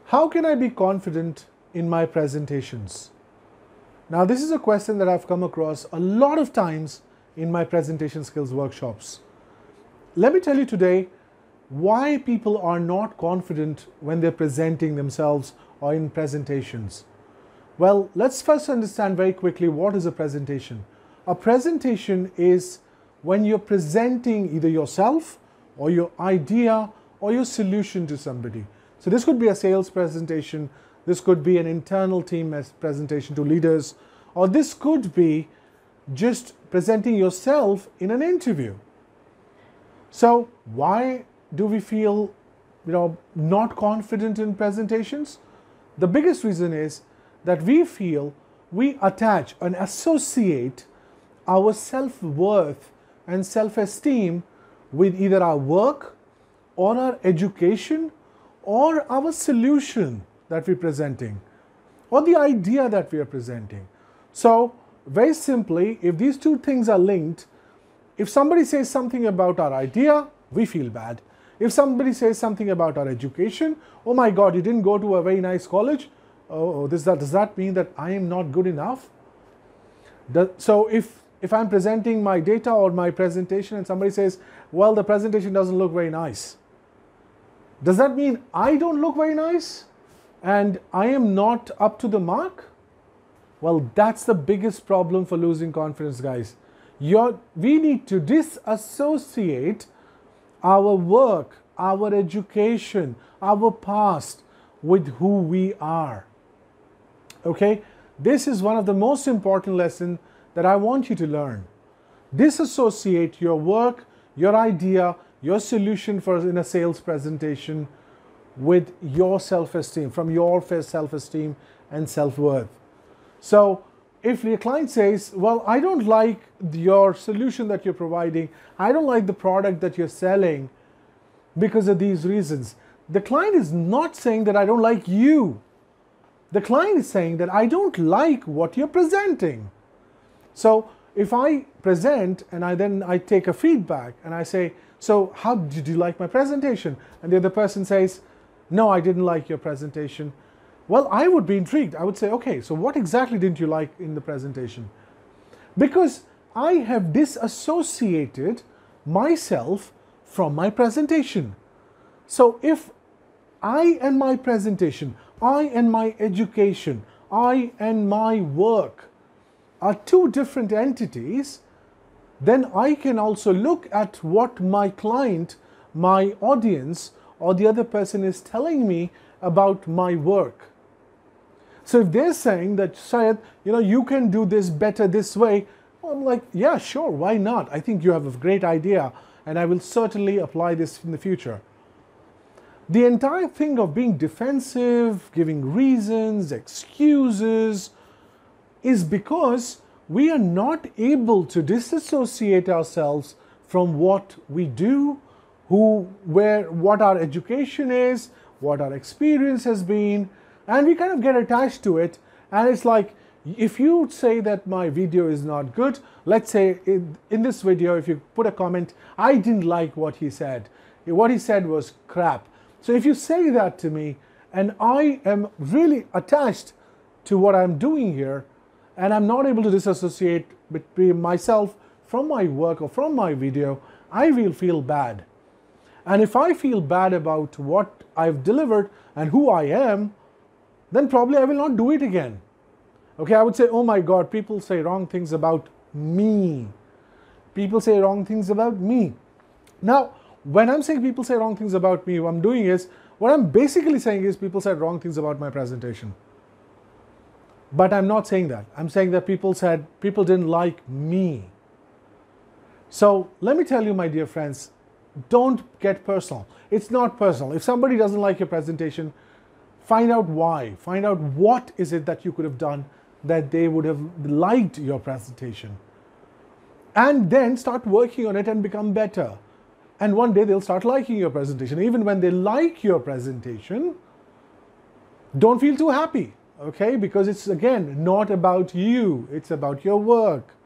How can I be confident in my presentations? Now, this is a question that I've come across a lot of times in my presentation skills workshops. Let me tell you today why people are not confident when they're presenting themselves or in presentations. Well, let's first understand very quickly what is a presentation. A presentation is when you're presenting either yourself or your idea or your solution to somebody. So this could be a sales presentation, this could be an internal team presentation to leaders, or this could be just presenting yourself in an interview. So why do we feel, not confident in presentations? The biggest reason is that we feel we attach and associate our self-worth and self-esteem with either our work or our education or our solution that we're presenting or the idea that we are presenting. So very simply, if these two things are linked, if somebody says something about our idea, we feel bad. If somebody says something about our education, oh my God, you didn't go to a very nice college. Does that mean that I am not good enough? So if I'm presenting my data or my presentation and somebody says, well, the presentation doesn't look very nice, does that mean I don't look very nice and I am not up to the mark? Well, that's the biggest problem for losing confidence, guys. We need to disassociate our work, our education, our past with who we are. Okay? This is one of the most important lessons that I want you to learn. Disassociate your work, your idea, your solution in a sales presentation with your self-esteem, from your self-esteem and self-worth. So if your client says, well, I don't like your solution that you're providing, I don't like the product that you're selling because of these reasons, the client is not saying that I don't like you. The client is saying that I don't like what you're presenting. So if I present and I take a feedback and I say, so how did you like my presentation? And the other person says, no, I didn't like your presentation. Well, I would be intrigued. I would say, okay, so what exactly didn't you like in the presentation? Because I have disassociated myself from my presentation. So if I and my presentation, I and my education, I and my work are two different entities, then I can also look at what my client, my audience, or the other person is telling me about my work. So if they're saying that, Syed, you can do this better this way, well, I'm like, yeah, sure, why not? I think you have a great idea, and I will certainly apply this in the future. The entire thing of being defensive, giving reasons, excuses, is because we are not able to disassociate ourselves from what we do, what our education is, what our experience has been, and we kind of get attached to it. And it's like, if you say that my video is not good, let's say in this video, if you put a comment, I didn't like what he said. What he said was crap. So if you say that to me, and I am really attached to what I'm doing here, and I'm not able to disassociate between myself from my work or from my video, I will feel bad. And if I feel bad about what I've delivered and who I am, then probably I will not do it again. Okay, I would say, oh my God, people say wrong things about me. People say wrong things about me. Now, when I'm saying people say wrong things about me, what I'm basically saying is people said wrong things about my presentation. But I'm not saying that. I'm saying that people didn't like me. So let me tell you, my dear friends, don't get personal. It's not personal. If somebody doesn't like your presentation, find out why. Find out what is it that you could have done that they would have liked your presentation. And then start working on it and become better. And one day they'll start liking your presentation. Even when they like your presentation, don't feel too happy. Okay, because it's again not about you, it's about your work.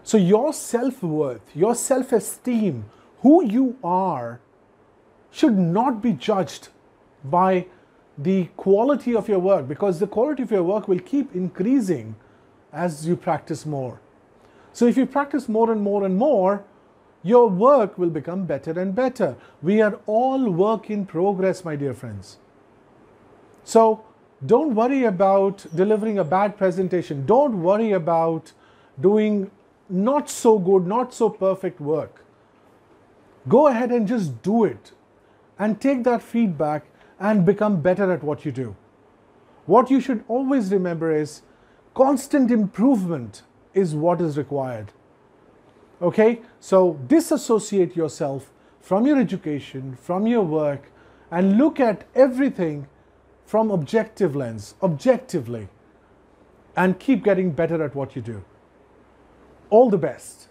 So your self-worth, your self-esteem, who you are, should not be judged by the quality of your work, because the quality of your work will keep increasing as you practice more. So if you practice more and more and more, your work will become better and better. We are all work in progress, my dear friends. So don't worry about delivering a bad presentation. Don't worry about doing not so good, not so perfect work. Go ahead and just do it and take that feedback and become better at what you do. What you should always remember is constant improvement is what is required. Okay, so disassociate yourself from your education, from your work, and look at everything from objective lens, objectively, and keep getting better at what you do. All the best.